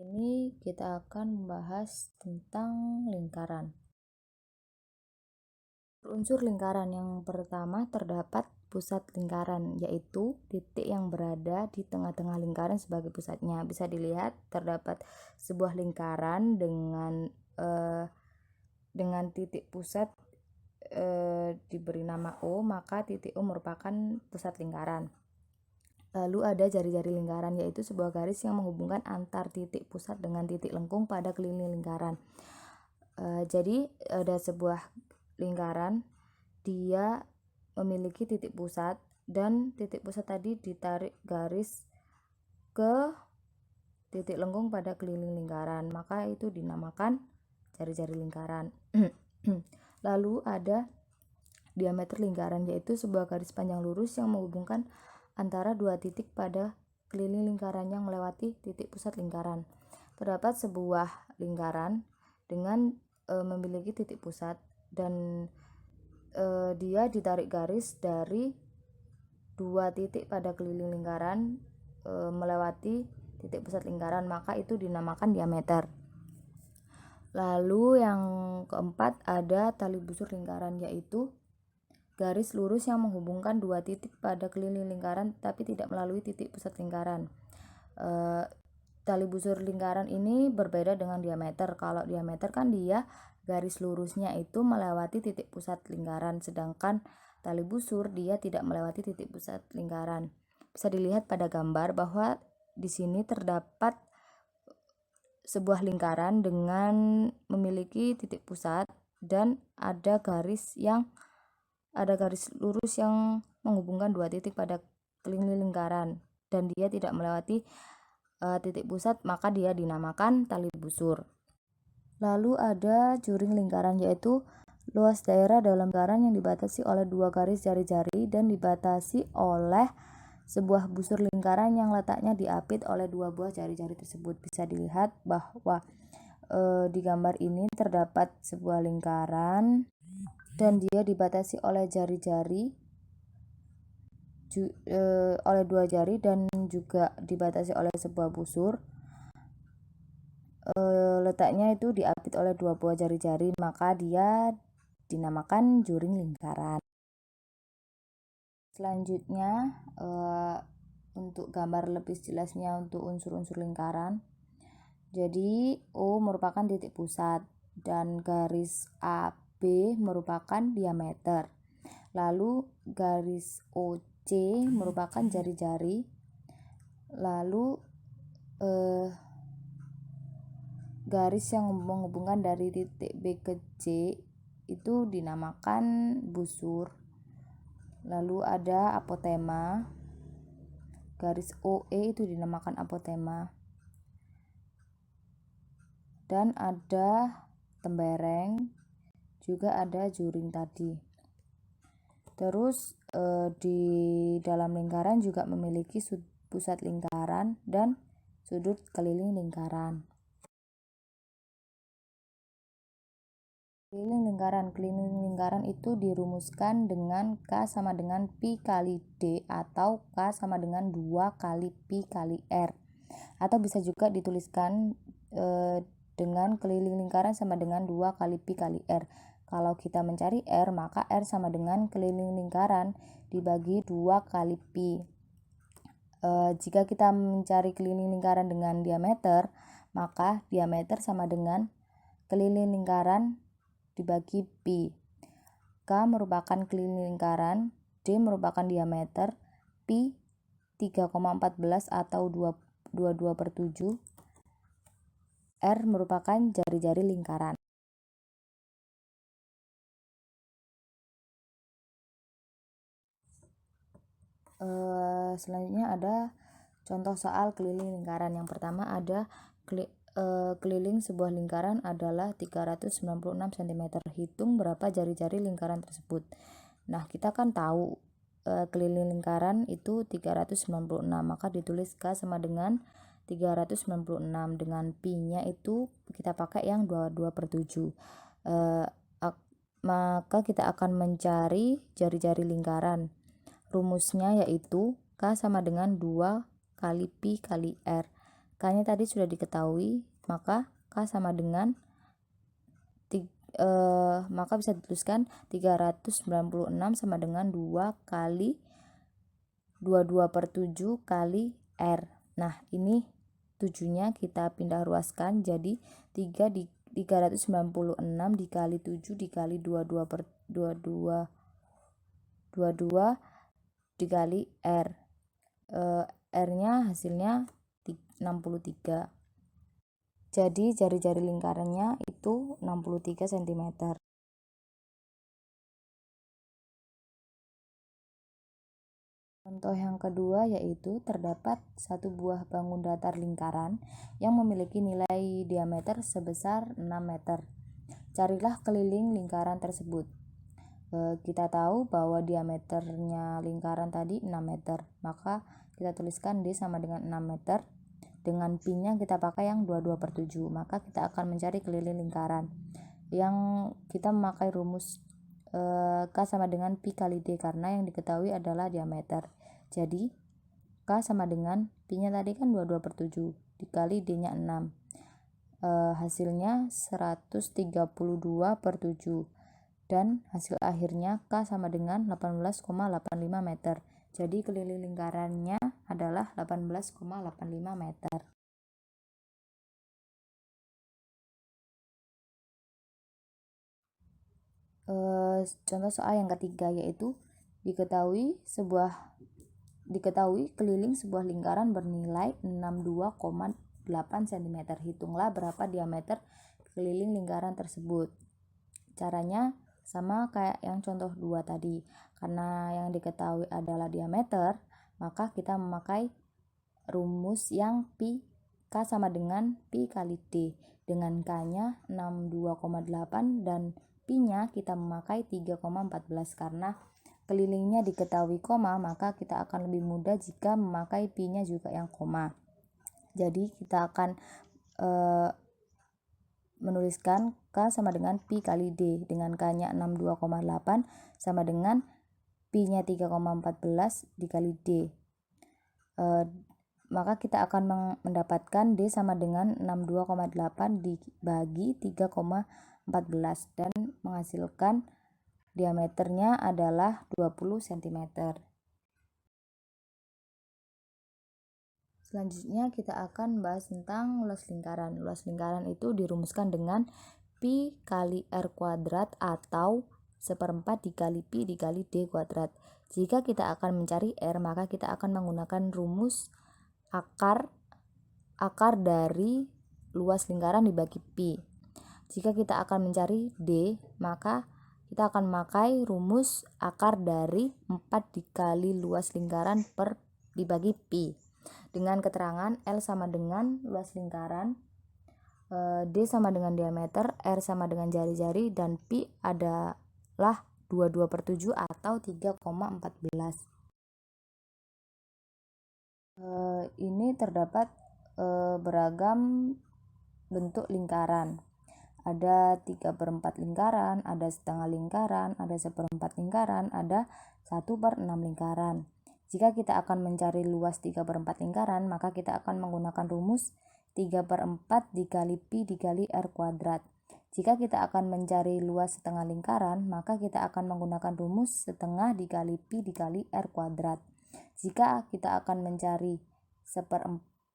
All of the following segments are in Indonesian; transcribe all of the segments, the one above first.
Ini kita akan membahas tentang lingkaran. Unsur lingkaran yang pertama terdapat pusat lingkaran, yaitu titik yang berada di tengah-tengah lingkaran sebagai pusatnya. Bisa dilihat terdapat sebuah lingkaran dengan titik pusat diberi nama O, maka titik O merupakan pusat lingkaran. Lalu ada jari-jari lingkaran, yaitu sebuah garis yang menghubungkan antar titik pusat dengan titik lengkung pada keliling lingkaran. Jadi ada sebuah lingkaran, dia memiliki titik pusat, dan titik pusat tadi ditarik garis ke titik lengkung pada keliling lingkaran, maka itu dinamakan jari-jari lingkaran. Lalu ada diameter lingkaran, yaitu sebuah garis panjang lurus yang menghubungkan antara dua titik pada keliling lingkaran yang melewati titik pusat lingkaran. Terdapat sebuah lingkaran dengan memiliki titik pusat, dan dia ditarik garis dari dua titik pada keliling lingkaran melewati titik pusat lingkaran, maka itu dinamakan diameter. Lalu yang keempat ada tali busur lingkaran, yaitu garis lurus yang menghubungkan dua titik pada keliling lingkaran tapi tidak melalui titik pusat lingkaran. Tali busur lingkaran ini berbeda dengan diameter. Kalau diameter kan dia garis lurusnya itu melewati titik pusat lingkaran, sedangkan tali busur dia tidak melewati titik pusat lingkaran. Bisa dilihat pada gambar bahwa di sini terdapat sebuah lingkaran dengan memiliki titik pusat dan ada garis lurus yang menghubungkan dua titik pada keliling lingkaran dan dia tidak melewati titik pusat, maka dia dinamakan tali busur. Lalu ada juring lingkaran, yaitu luas daerah dalam lingkaran yang dibatasi oleh dua garis jari-jari dan dibatasi oleh sebuah busur lingkaran yang letaknya diapit oleh dua buah jari-jari tersebut. Bisa dilihat bahwa di gambar ini terdapat sebuah lingkaran dan dia dibatasi oleh jari-jari oleh dua jari dan juga dibatasi oleh sebuah busur. Letaknya itu diapit oleh dua buah jari-jari, maka dia dinamakan juring lingkaran. Selanjutnya untuk gambar lebih jelasnya untuk unsur-unsur lingkaran. Jadi O merupakan titik pusat dan garis AB merupakan diameter. Lalu garis OC merupakan jari-jari. Lalu garis yang menghubungkan dari titik B ke C itu dinamakan busur. Lalu ada apotema. Garis OE itu dinamakan apotema. Dan ada tembereng, juga ada juring tadi. Terus di dalam lingkaran juga memiliki pusat lingkaran dan sudut keliling lingkaran. Keliling lingkaran itu dirumuskan dengan K sama dengan Pi kali D atau K sama dengan 2 kali Pi kali R. Atau bisa juga dituliskan dengan keliling lingkaran sama dengan 2 kali Pi kali R. Kalau kita mencari R, maka R sama dengan keliling lingkaran dibagi 2 kali Pi. Jika kita mencari keliling lingkaran dengan diameter, maka diameter sama dengan keliling lingkaran dibagi Pi. K merupakan keliling lingkaran, D merupakan diameter, Pi 3,14 atau 22/7, R merupakan jari-jari lingkaran. Selanjutnya ada contoh soal keliling lingkaran. Yang pertama ada keliling sebuah lingkaran adalah 396 cm. Hitung berapa jari-jari lingkaran tersebut. Nah, kita kan tahu keliling lingkaran itu 396, maka ditulis K sama dengan 396 dengan Pi-nya itu kita pakai yang 22/7. Maka kita akan mencari jari-jari lingkaran. Rumusnya yaitu K sama dengan 2 kali Pi kali R. K-nya tadi sudah diketahui, maka K sama dengan maka bisa dituliskan 396 sama dengan 2 kali 22/7 kali R. Nah, ini 7-nya kita pindah ruaskan jadi 396 dikali 7 dikali 22 dikali R. R-nya hasilnya 63. Jadi jari-jari lingkarannya itu 63 cm. Contoh yang kedua yaitu terdapat satu buah bangun datar lingkaran yang memiliki nilai diameter sebesar 6 meter. Carilah keliling lingkaran tersebut. Kita tahu bahwa diameternya lingkaran tadi 6 meter, maka kita tuliskan D sama dengan 6 meter. Dengan pi-nya kita pakai yang 22/7, maka kita akan mencari keliling lingkaran yang kita memakai rumus K sama dengan pi kali D karena yang diketahui adalah diameter. Jadi K sama dengan pi-nya tadi kan 22/7 dikali D-nya 6. Hasilnya 132/7 dan hasil akhirnya K sama dengan 18,85 meter. Jadi keliling lingkarannya adalah 18,85 meter. Contoh soal yang ketiga yaitu diketahui keliling sebuah lingkaran bernilai 62,8 cm. Hitunglah berapa diameter keliling lingkaran tersebut. Caranya sama kayak yang contoh 2 tadi. Karena yang diketahui adalah diameter, maka kita memakai rumus yang pi K sama dengan pi kali D. Dengan K-nya 62,8 dan pi-nya kita memakai 3,14 karena kelilingnya diketahui koma, maka kita akan lebih mudah jika memakai pi-nya juga yang koma. Jadi kita akan menuliskan K sama dengan pi kali D. Dengan K-nya 62,8 sama dengan pi-nya 3,14 dikali D. Maka kita akan mendapatkan D sama dengan 62,8 dibagi 3,14 dan menghasilkan diameternya adalah 20 cm. Selanjutnya kita akan bahas tentang luas lingkaran. Luas lingkaran itu dirumuskan dengan pi kali R kuadrat atau 1/4 dikali pi dikali D kuadrat. Jika kita akan mencari R, maka kita akan menggunakan rumus akar dari luas lingkaran dibagi pi. Jika kita akan mencari D, maka kita akan memakai rumus akar dari 4 dikali luas lingkaran dibagi pi. Dengan keterangan L sama dengan luas lingkaran, D sama dengan diameter, R sama dengan jari-jari, dan pi adalah 22/7 atau 3,14. Ini terdapat beragam bentuk lingkaran. Ada 3/4 lingkaran, ada setengah lingkaran, ada 1/4 lingkaran, ada 1/6 lingkaran. Jika kita akan mencari luas 3/4 lingkaran, maka kita akan menggunakan rumus 3/4 dikali pi dikali R kuadrat. Jika kita akan mencari luas setengah lingkaran, maka kita akan menggunakan rumus setengah dikali pi dikali R kuadrat. Jika kita akan mencari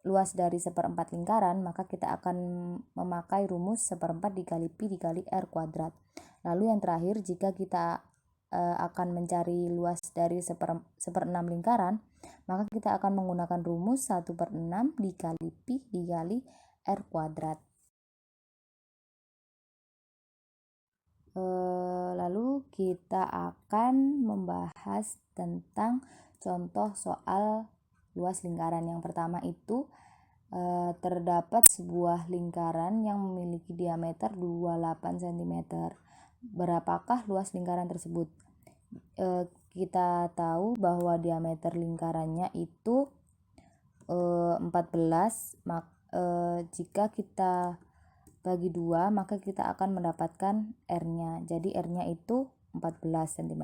luas dari 1/4 lingkaran, maka kita akan memakai rumus 1/4 dikali pi dikali R kuadrat. Lalu yang terakhir, jika kita akan mencari luas dari 1/6 lingkaran, maka kita akan menggunakan rumus 1/6 dikali pi dikali R kuadrat. Lalu kita akan membahas tentang contoh soal luas lingkaran. Yang pertama itu terdapat sebuah lingkaran yang memiliki diameter 28 cm. Berapakah luas lingkaran tersebut? Kita tahu bahwa diameter lingkarannya itu 14. Jika kita bagi 2, maka kita akan mendapatkan R-nya. Jadi R-nya itu 14 cm.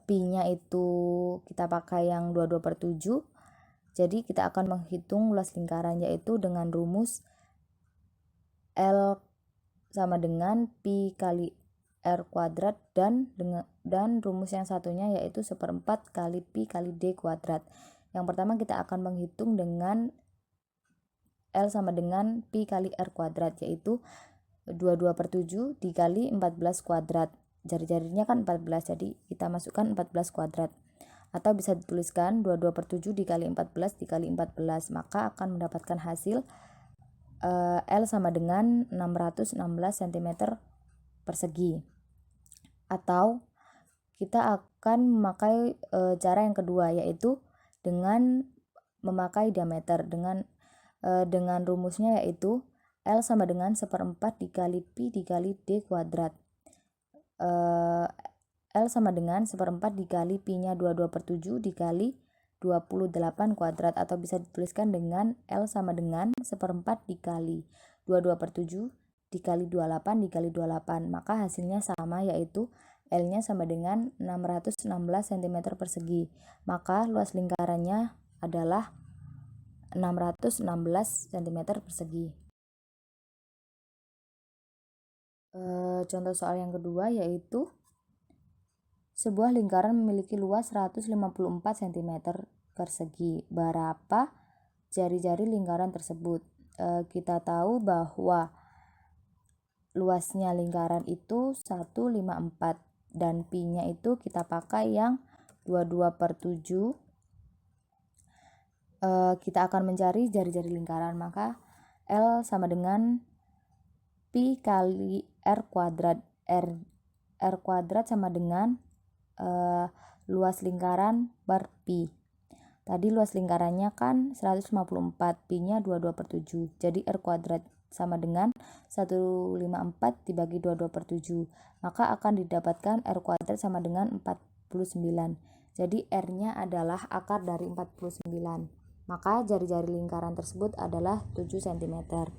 Pi-nya itu kita pakai yang 22/7. Jadi kita akan menghitung luas lingkaran, yaitu dengan rumus L sama dengan pi kali R kuadrat dan rumus yang satunya yaitu 1/4 kali pi kali D kuadrat. Yang pertama kita akan menghitung dengan L sama dengan pi kali R kuadrat, yaitu 22/7 dikali 14 kuadrat. Jari-jarinya kan 14, jadi kita masukkan 14 kuadrat. Atau bisa dituliskan 22/7 dikali 14 dikali 14, maka akan mendapatkan hasil L sama dengan 616 cm persegi. Atau kita akan memakai cara yang kedua, yaitu dengan memakai diameter dengan rumusnya, yaitu L sama dengan 1/4 dikali pi dikali D kuadrat. L sama dengan 1/4 dikali pi-nya 22/7 dikali 28 kuadrat, atau bisa dituliskan dengan L sama dengan 1/4 dikali 22/7 dikali 28 dikali 28, maka hasilnya sama, yaitu L-nya sama dengan 616 cm persegi. Maka luas lingkarannya adalah 616 cm persegi. Contoh soal yang kedua yaitu sebuah lingkaran memiliki luas 154 cm persegi. Berapa jari-jari lingkaran tersebut? Kita tahu bahwa luasnya lingkaran itu 154 dan pi-nya itu kita pakai yang 22/7. Kita akan mencari jari-jari lingkaran, maka L sama dengan pi kali R kuadrat. R kuadrat sama dengan luas lingkaran per pi. Tadi luas lingkarannya kan 154, pi-nya 22/7. Jadi R kuadrat sama dengan 154 dibagi 22/7. Maka akan didapatkan R kuadrat sama dengan 49. Jadi R-nya adalah akar dari 49. Maka jari-jari lingkaran tersebut adalah 7 cm.